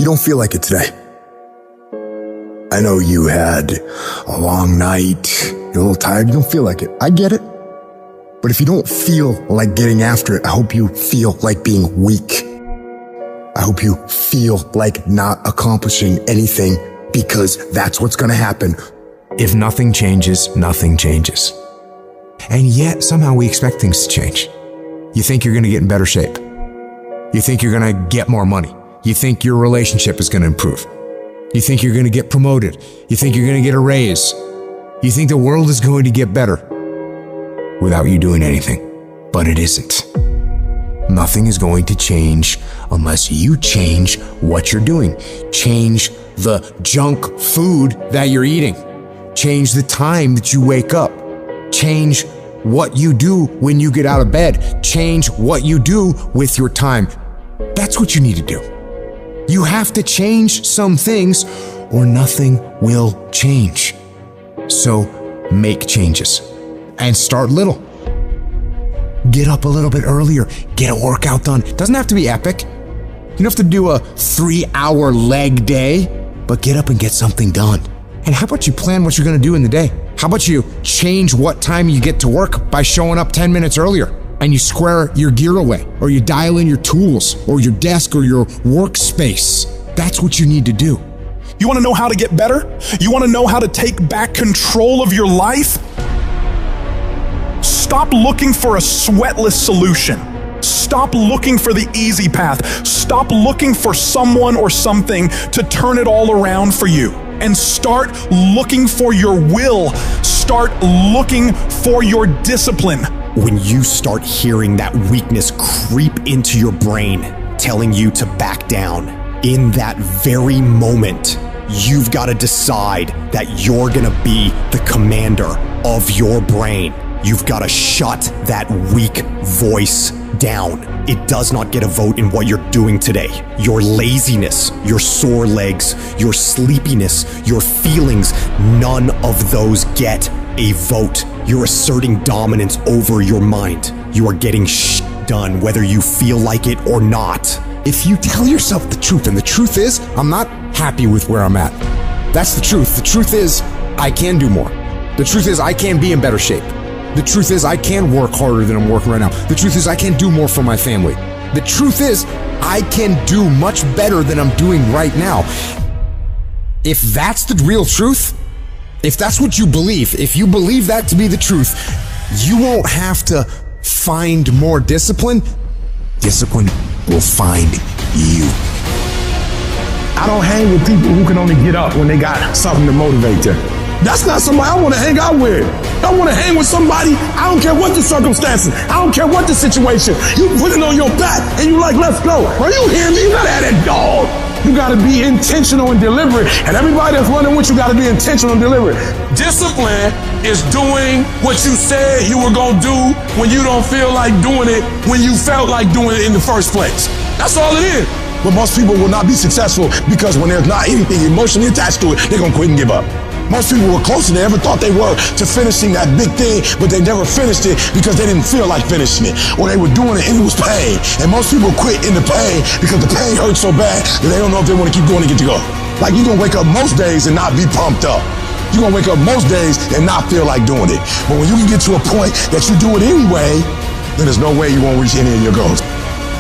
you don't feel like it today. I know you had a long night, you're a little tired, you don't feel like it. I get it. But if you don't feel like getting after it, I hope you feel like being weak. I hope you feel like not accomplishing anything, because that's what's gonna happen. If nothing changes, nothing changes. And yet, somehow we expect things to change. You think you're gonna get in better shape. You think you're gonna get more money. You think your relationship is gonna improve. You think you're gonna get promoted. You think you're gonna get a raise. You think the world is going to get better without you doing anything. But it isn't. Nothing is going to change unless you change what you're doing. Change the junk food that you're eating. Change the time that you wake up. Change what you do when you get out of bed. Change what you do with your time. That's what you need to do. You have to change some things or nothing will change. So make changes and start little. Get up a little bit earlier. Get a workout done. It doesn't have to be epic. You don't have to do a 3-hour leg day, but get up and get something done. And how about you plan what you're going to do in the day? How about you change what time you get to work by showing up 10 minutes earlier, and you square your gear away, or you dial in your tools or your desk or your workspace. That's what you need to do. You want to know how to get better? You want to know how to take back control of your life? Stop looking for a sweatless solution. Stop looking for the easy path. Stop looking for someone or something to turn it all around for you. And start looking for your will. Start looking for your discipline. When you start hearing that weakness creep into your brain, telling you to back down, in that very moment, you've got to decide that you're gonna be the commander of your brain. You've got to shut that weak voice down. It does not get a vote in what you're doing today. Your laziness, your sore legs, your sleepiness, your feelings, none of those get a vote. You're asserting dominance over your mind. You are getting done whether you feel like it or not. If you tell yourself the truth, and the truth is, I'm not happy with where I'm at. That's the truth. The truth is, I can do more. The truth is, I can be in better shape. The truth is, I can work harder than I'm working right now. The truth is, I can do more for my family. The truth is, I can do much better than I'm doing right now. If that's the real truth, if that's what you believe, if you believe that to be the truth, you won't have to find more discipline. Discipline will find you. I don't hang with people who can only get up when they got something to motivate them. That's not somebody I want to hang out with. I want to hang with somebody, I don't care what the circumstances, I don't care what the situation. You put it on your back and you like, let's go. Are you hearing me? You gotta have that dog. You gotta be intentional and deliberate. And everybody that's running with you gotta be intentional and deliberate. Discipline is doing what you said you were gonna do when you don't feel like doing it, when you felt like doing it in the first place. That's all it is. But most people will not be successful because when there's not anything emotionally attached to it, they're gonna quit and give up. Most people were closer than they ever thought they were to finishing that big thing, but they never finished it because they didn't feel like finishing it, or they were doing it and it was pain. And most people quit in the pain because the pain hurts so bad that they don't know if they want to keep going to get to go. Like, you're gonna wake up most days and not be pumped up. You're gonna wake up most days and not feel like doing it. But when you can get to a point that you do it anyway, then there's no way you won't reach any of your goals.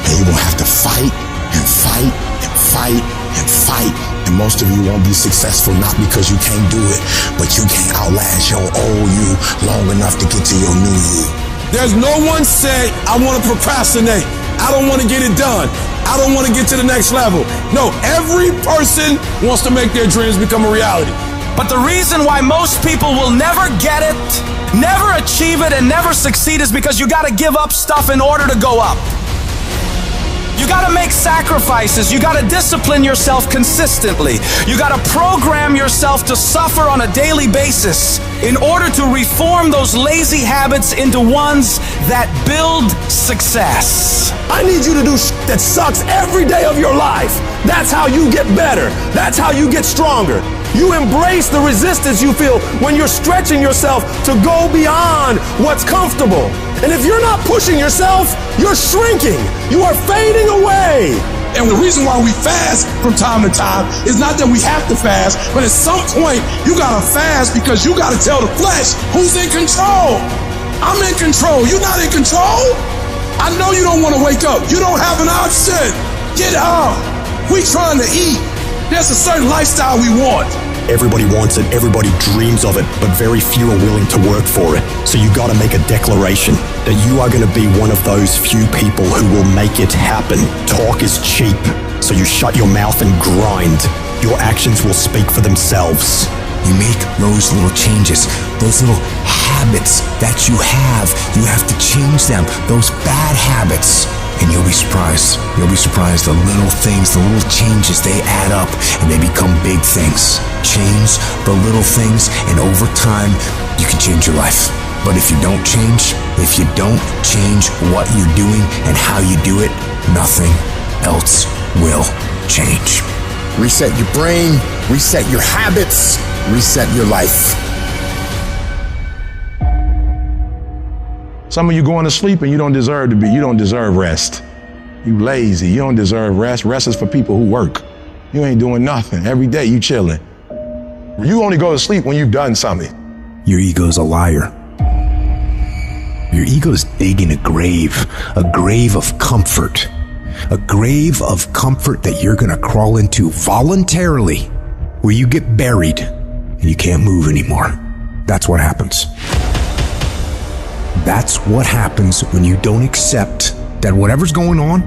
And you're gonna have to fight and fight and fight and fight. And most of you won't be successful not because you can't do it, but you can't outlast your old you long enough to get to your new you. There's no one say, I want to procrastinate. I don't want to get it done. I don't want to get to the next level. No, every person wants to make their dreams become a reality. But the reason why most people will never get it, never achieve it, and never succeed is because you got to give up stuff in order to go up. You gotta make sacrifices. You gotta discipline yourself consistently. You gotta program yourself to suffer on a daily basis in order to reform those lazy habits into ones that build success. I need you to do that sucks every day of your life. That's how you get better. That's how you get stronger. You embrace the resistance you feel when you're stretching yourself to go beyond what's comfortable. And if you're not pushing yourself, you're shrinking. You are fading away. And the reason why we fast from time to time is not that we have to fast, but at some point you gotta fast because you gotta tell the flesh who's in control. I'm in control. You're not in control. I know you don't want to wake up. You don't have an option. Get up. We trying to eat. There's a certain lifestyle we want. Everybody wants it, everybody dreams of it, but very few are willing to work for it. So you gotta make a declaration that you are gonna be one of those few people who will make it happen. Talk is cheap, so you shut your mouth and grind. Your actions will speak for themselves. You make those little changes, those little habits that you have to change them, those bad habits. And you'll be surprised. You'll be surprised the little things, the little changes, they add up and they become big things. Change the little things and over time, you can change your life. But if you don't change what you're doing and how you do it, nothing else will change. Reset your brain, reset your habits, reset your life. Some of you going to sleep and you don't deserve rest. You lazy, you don't deserve rest. Rest is for people who work. You ain't doing nothing. Every day you chilling. You only go to sleep when you've done something. Your ego's a liar. Your ego's digging a grave of comfort. A grave of comfort that you're gonna crawl into voluntarily, where you get buried and you can't move anymore. That's what happens. That's what happens when you don't accept that whatever's going on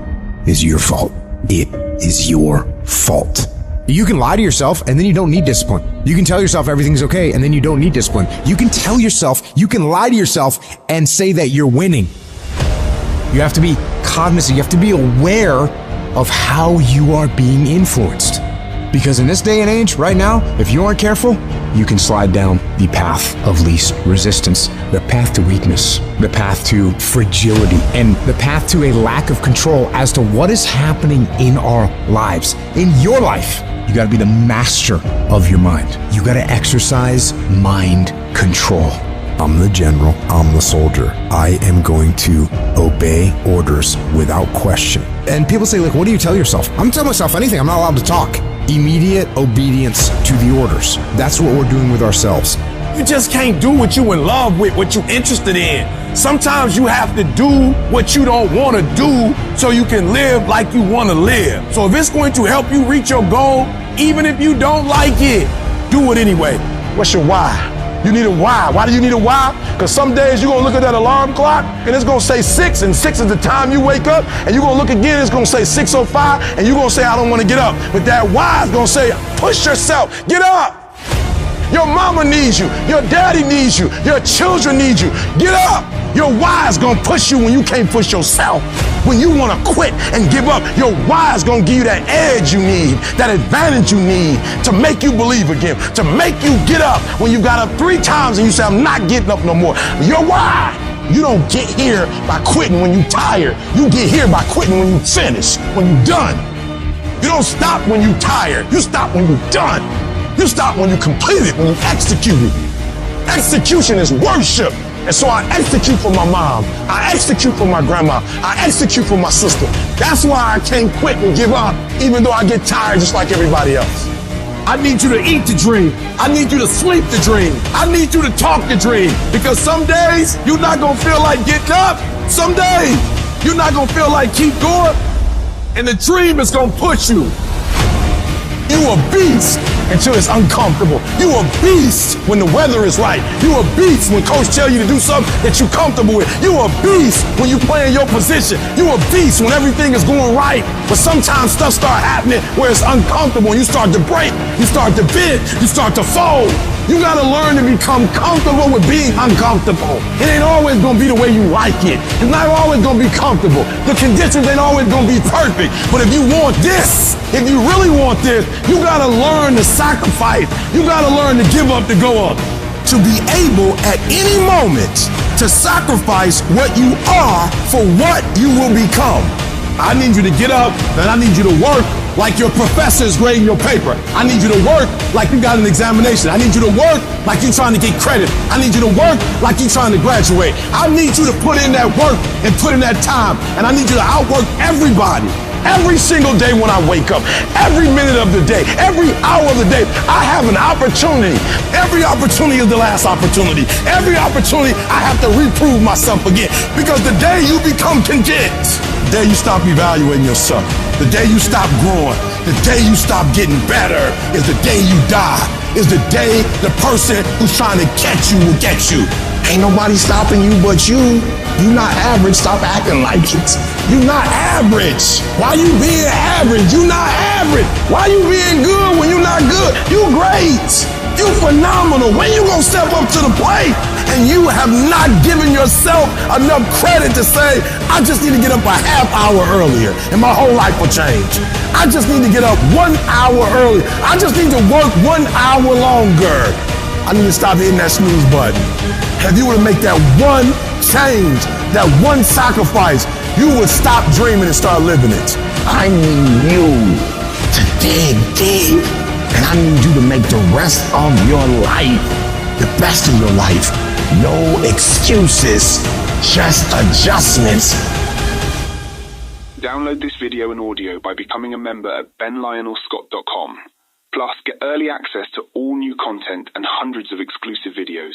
is your fault. It is your fault. You can lie to yourself and then you don't need discipline. You can tell yourself everything's okay and then you don't need discipline. You can lie to yourself and say that you're winning. You have to be cognizant. You have to be aware of how you are being influenced. Because in this day and age, right now, if you aren't careful, you can slide down the path of least resistance, the path to weakness, the path to fragility, and the path to a lack of control as to what is happening in our lives. In your life, you gotta be the master of your mind. You gotta exercise mind control. I'm the general, I'm the soldier. I am going to obey orders without question. And people say, like, what do you tell yourself? I'm telling myself anything, I'm not allowed to talk. Immediate obedience to the orders. That's what we're doing with ourselves. You just can't do what you in love with, what you interested in. Sometimes you have to do what you don't want to do so you can live like you want to live. So if it's going to help you reach your goal, even if you don't like it, do it anyway. What's your why? You need a why. Why do you need a why? Because some days you're going to look at that alarm clock and it's going to say 6, and 6 is the time you wake up, and you're going to look again, it's going to say 6:05, and you're going to say, I don't want to get up. But that why is going to say, push yourself, get up. Your mama needs you. Your daddy needs you. Your children need you. Get up. Your why is going to push you when you can't push yourself. When you want to quit and give up, your why is going to give you that edge you need, that advantage you need to make you believe again, to make you get up when you got up 3 times and you say, I'm not getting up no more. Your why. You don't get here by quitting when you're tired. You get here by quitting when you finish, when you're done. You don't stop when you're tired. You stop when you're done. You stop when you complete it, when you execute it. Execution is worship. And so I execute for my mom. I execute for my grandma. I execute for my sister. That's why I can't quit and give up, even though I get tired just like everybody else. I need you to eat the dream. I need you to sleep the dream. I need you to talk the dream. Because some days you're not gonna feel like getting up. Some days you're not gonna feel like keep going. And the dream is gonna push you. You a beast until it's uncomfortable. You a beast when the weather is right. You a beast when coach tell you to do something that you're comfortable with. You a beast when you play in your position. You a beast when everything is going right. But sometimes stuff start happening where it's uncomfortable and you start to break, you start to bend, you start to fold. You gotta learn to become comfortable with being uncomfortable. It ain't always gonna be the way you like it. It's not always gonna be comfortable. The conditions ain't always gonna be perfect. But if you want this, if you really want this, you gotta learn to sacrifice. You gotta learn to give up to go up. To be able at any moment to sacrifice what you are for what you will become. I need you to get up and I need you to work like your professor is grading your paper. I need you to work like you got an examination. I need you to work like you're trying to get credit. I need you to work like you're trying to graduate. I need you to put in that work and put in that time. And I need you to outwork everybody. Every single day when I wake up, every minute of the day, every hour of the day, I have an opportunity. Every opportunity is the last opportunity. Every opportunity, I have to reprove myself again. Because the day you become content, the day you stop evaluating yourself, the day you stop growing, the day you stop getting better is the day you die. Is the day the person who's trying to catch you will get you. Ain't nobody stopping you but you. You not average, stop acting like it. You not average. Why you being average? You not average. Why you being good when you not good? You great. You phenomenal. When you gonna step up to the plate? And you have not given yourself enough credit to say, I just need to get up a half hour earlier and my whole life will change. I just need to get up 1 hour early. I just need to work 1 hour longer. I need to stop hitting that snooze button. If you were to make that one change, that one sacrifice, you would stop dreaming and start living it. I need you to dig deep, and I need you to make the rest of your life the best of your life. No excuses, just adjustments. Download this video and audio by becoming a member at benlionelscott.com. Plus, get early access to all new content and hundreds of exclusive videos.